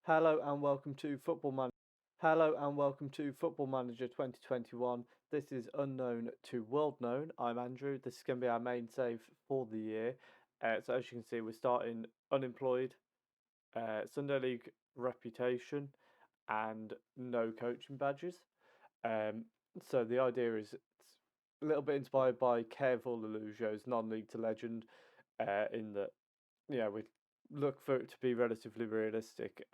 Hello and welcome to Football Man. Hello and welcome to Football Manager 2021. This is unknown to world known. I'm Andrew. This is going to be our main save for the year. So as you can see, we're starting unemployed, Sunday League reputation, and no coaching badges. Um, so the idea is it's a little bit inspired by Kev Olujo's non-league to legend, in that we look for it to be relatively realistic.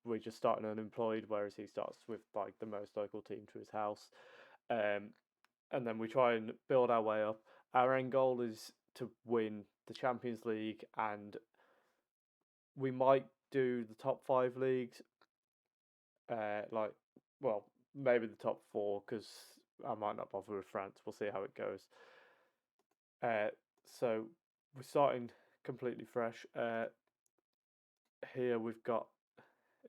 We're just starting unemployed, whereas he starts with like the most local team to his house, um, and then we try and build our way up. Our end goal is to win the Champions League, and we might do the top five leagues. Like, well, maybe the top four because I might not bother with France. We'll see how it goes. So we're starting completely fresh. Here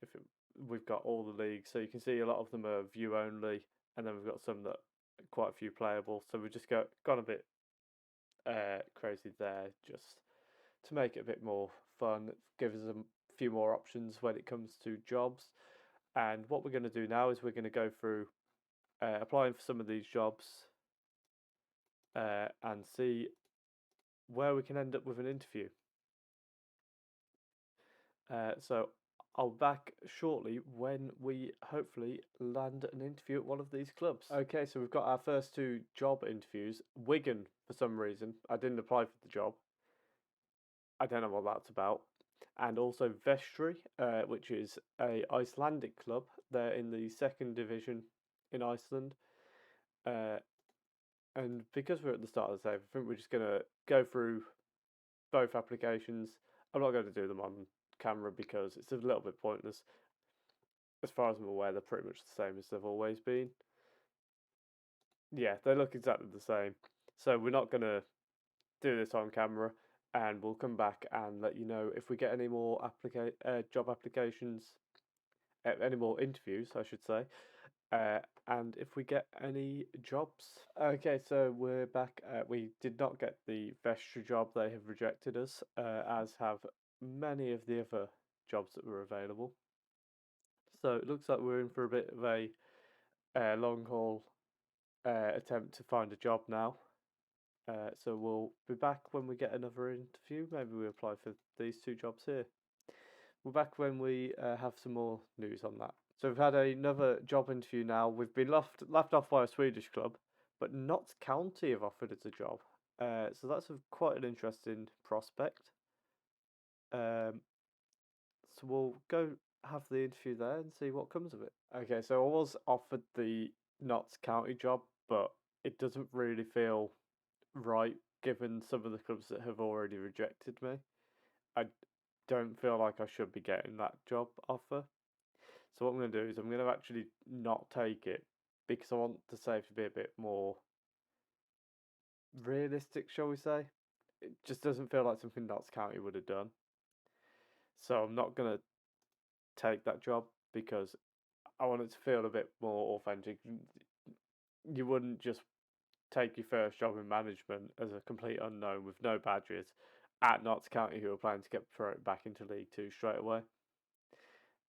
if it, we've got all the leagues, so you can see a lot of them are view only, and then we've got some that are quite a few playable. So we just gone a bit crazy there, just to make it a bit more fun, give us a few more options when it comes to jobs. And what we're going to do now is we're going to go through applying for some of these jobs and see where we can end up with an interview. So I'll be back shortly when we hopefully land an interview at one of these clubs. Okay, so we've got our first two job interviews. Wigan, for some reason, I didn't apply for the job. I don't know what that's about. And also Vestri, which is a Icelandic club. They're in the second division in Iceland. Uh, and because we're at the start of the save, I think we're just going to go through both applications. I'm not going to do them on camera because it's a little bit pointless. As far as I'm aware, they're pretty much the same as they've always been. Yeah, they look exactly the same. So we're not going to do this on camera, and we'll come back and let you know if we get any more job applications, any more interviews, I should say, and if we get any jobs. Okay, so we're back. We did not get the Vestra job; they have rejected us, as have many of the other jobs that were available. So it looks like we're in for a bit of a long haul attempt to find a job now. So we'll be back when we get another interview. Maybe we apply for these two jobs here. We're back when we have some more news on that. So we've had another job interview now. We've been left off by a Swedish club, but Notts County have offered us a job. So that's quite an interesting prospect. Um, so we'll go have the interview there and see what comes of it. Okay, so I was offered the Notts County job, but it doesn't really feel right given some of the clubs that have already rejected me. I don't feel like I should be getting that job offer. So what I'm going to do is I'm going to actually not take it because I want the save to be a bit more realistic, shall we say. It just doesn't feel like something Notts County would have done. So I'm not going to take that job because I want it to feel a bit more authentic. You wouldn't just take your first job in management as a complete unknown with no badges at Notts County, who are planning to get promoted back into League Two straight away.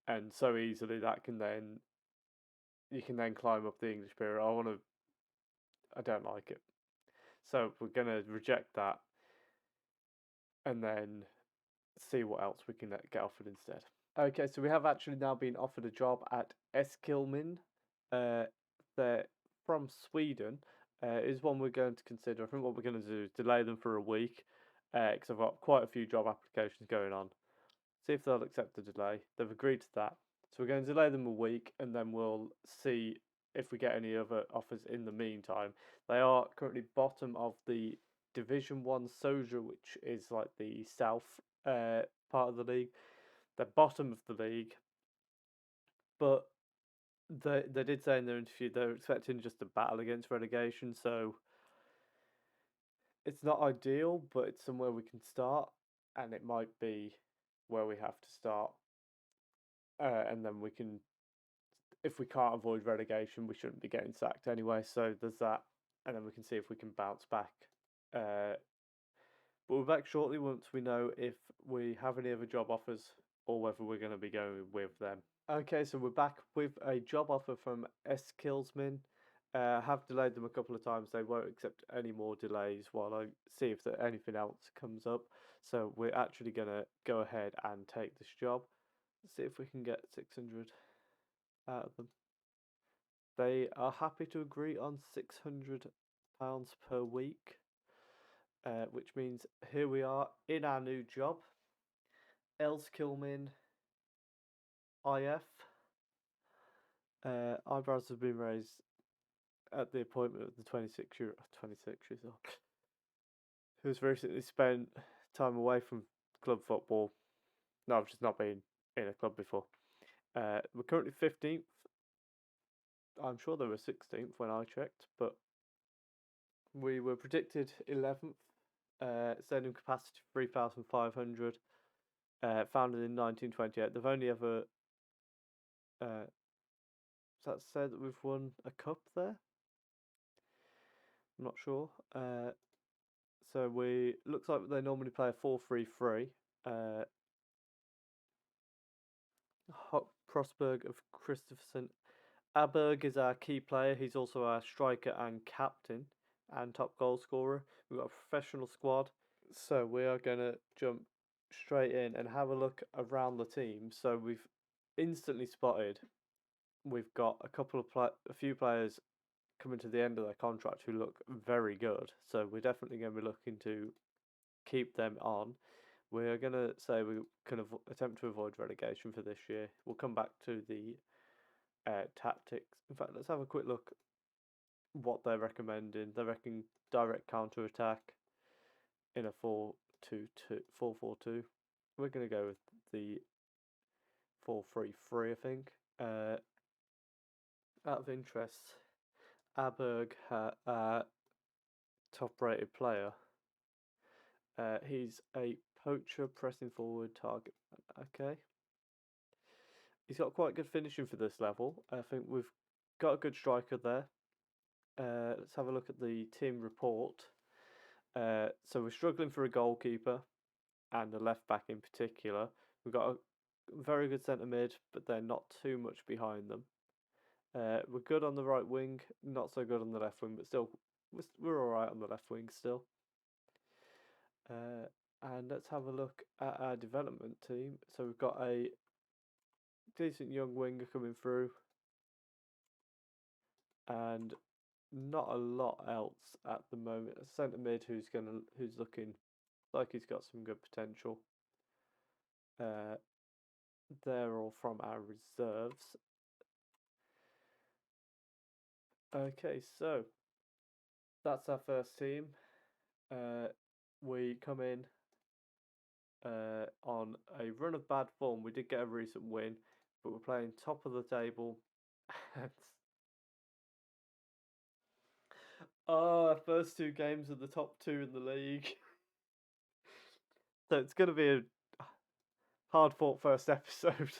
And so easily that can then you can then climb up the English pyramid. I don't like it. So we're gonna reject that and then see what else we can get offered instead. Okay, so we have actually now been offered a job at Eskilmin. They're from Sweden. Is one we're going to consider. I think what we're going to do is delay them for a week because I've got quite a few job applications going on. See if they'll accept the delay. They've agreed to that. So we're going to delay them a week and then we'll see if we get any other offers in the meantime. They are currently bottom of the Division 1 Soja, which is like the south part of the league. They're bottom of the league, but they did say in their interview they're expecting just a battle against relegation, so it's not ideal, but it's somewhere we can start, and it might be where we have to start, and then we can, if we can't avoid relegation, we shouldn't be getting sacked anyway. So there's that, and then we can see if we can bounce back. But we're back shortly once we know if we have any other job offers or whether we're going to be going with them. Okay, so we're back with a job offer from Skillsmin. Have delayed them a couple of times. They won't accept any more delays while I see if there anything else comes up. So we're actually going to go ahead and take this job. See if we can get 600 out of them. They are happy to agree on £600 per week, which means here we are in our new job. Els Kilmin IF. Eyebrows have been raised at the appointment of the 26 years old, who's recently spent time away from club football. No, I've just not been in a club before. We're currently 15th. I'm sure they were 16th when I checked, but we were predicted 11th. Stadium capacity 3,500. Founded in 1928. They've only ever. Does that say that we've won a cup there? I'm not sure. So we looks like they normally play a 4-3-3. Prosberg of Christopherson. Aberg is our key player. He's also our striker and captain and top goal scorer. We've got a professional squad. So we are going to jump straight in and have a look around the team. So we've instantly spotted we've got a few players coming to the end of their contract who look very good. So we're definitely going to be looking to keep them on. We're going to say we can attempt to avoid relegation for this year. We'll come back to the tactics. In fact, let's have a quick look what they're recommending. They reckon direct counter attack in a 4-4-2. We're going to go with the 4-3-3, I think. Out of interest, Aberg, top-rated player. He's a poacher, pressing forward, target. Okay. He's got quite good finishing for this level. I think we've got a good striker there. Let's have a look at the team report. So we're struggling for a goalkeeper and a left back in particular. We've got a very good centre mid, but they're not too much behind them. We're good on the right wing, not so good on the left wing, but still, we're all right on the left wing still. And let's have a look at our development team. So we've got a decent young winger coming through, and not a lot else at the moment. A centre mid who's looking like he's got some good potential. They're all from our reserves. Okay, so that's our first team. We come in on a run of bad form. We did get a recent win, but we're playing top of the table. Our first two games are the top two in the league. So it's going to be a hard fought first episode.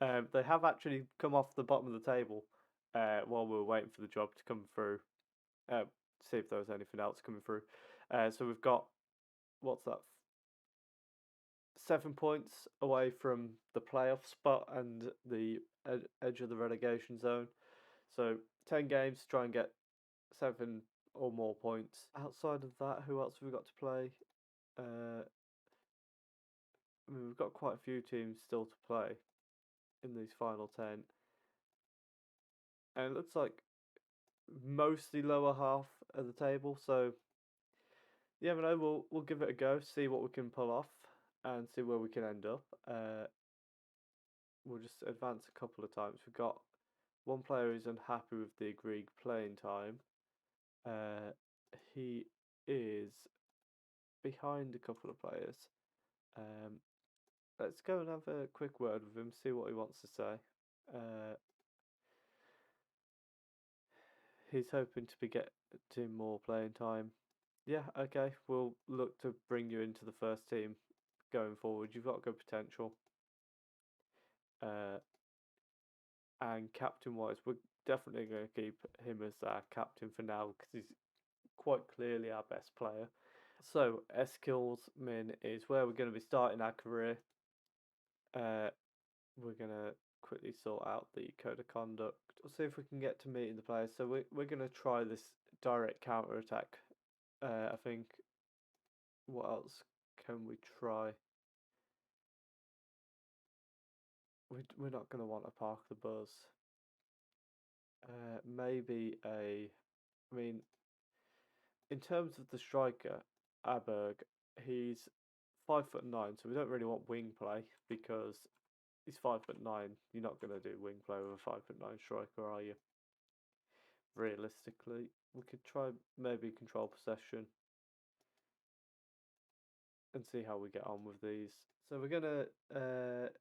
They have actually come off the bottom of the table while we were waiting for the job to come through. See if there was anything else coming through. So we've got, what's that? 7 points away from the playoff spot and the edge of the relegation zone. So 10 games to try and get 7 or more points. Outside of that, who else have we got to play? I mean, we've got quite a few teams still to play in these final 10. And it looks like mostly lower half of the table. So, you never know, we'll give it a go, see what we can pull off, and see where we can end up. We'll just advance a couple of times. We've got one player who's unhappy with the agreed playing time. He is behind a couple of players. Let's go and have a quick word with him, see what he wants to say. He's hoping to be getting more playing time. Yeah, okay, we'll look to bring you into the first team going forward. You've got good potential. And captain-wise, we're definitely going to keep him as our captain for now because he's quite clearly our best player. So, Eskilsmin is where we're going to be starting our career. we're gonna quickly sort out the code of conduct. We'll see if we can get to meeting the players. So we're gonna try this direct counter attack. I think. What else can we try? We're not gonna want to park the bus. Maybe a. I mean, in terms of the striker, Aberg, he's 5'9", so we don't really want wing play because he's 5'9". You're not gonna do wing play with a 5'9" striker, are you? Realistically, we could try maybe control possession and see how we get on with these. So we're gonna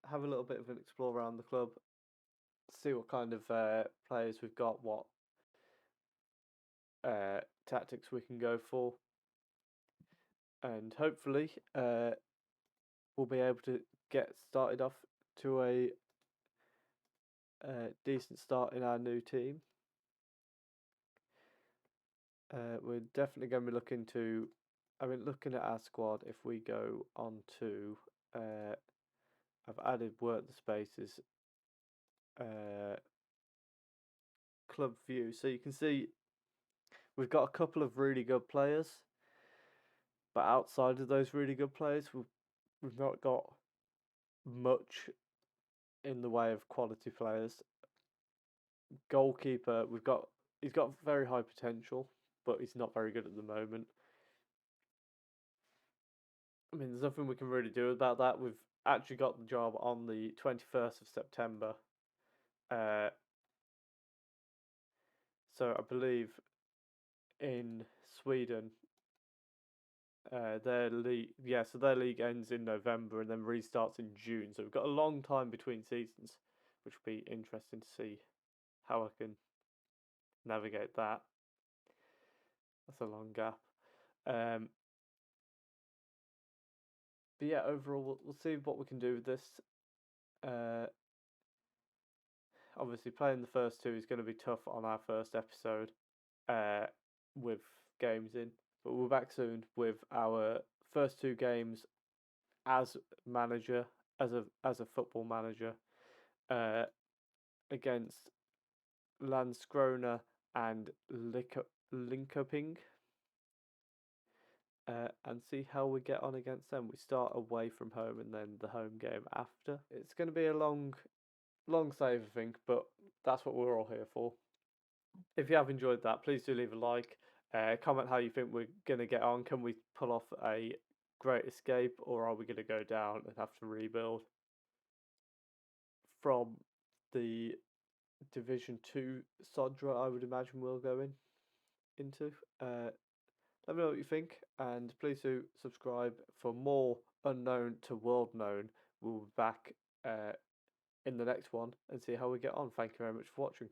have a little bit of an explore around the club, see what kind of players we've got, what tactics we can go for, and hopefully we'll be able to get started off to a decent start in our new team. We're definitely going to be looking to. I mean, looking at our squad, if we go on to, I've added work the spaces, club view, so you can see we've got a couple of really good players, but outside of those really good players, we've not got much in the way of quality players. Goalkeeper, he's got very high potential, but he's not very good at the moment. I mean, there's nothing we can really do about that. We've actually got the job on the 21st of September. So I believe in Sweden, their league, so their league ends in November and then restarts in June. So we've got a long time between seasons, which will be interesting to see how I can navigate that. That's a long gap. But yeah, overall, we'll see what we can do with this. Obviously, playing the first two is going to be tough on our first episode with games in. But we're back soon with our first two games as manager, as a football manager, against Landskrona and Linkoping. And see how we get on against them. We start away from home and then the home game after. It's going to be a long save, I think, but that's what we're all here for. If you have enjoyed that, please do leave a like. Comment how you think we're going to get on. Can we pull off a great escape, or are we going to go down and have to rebuild? From the Division 2 Sodra, I would imagine we'll go into. Let me know what you think, and please do subscribe for more Unknown to World Known. We'll be back in the next one and see how we get on. Thank you very much for watching.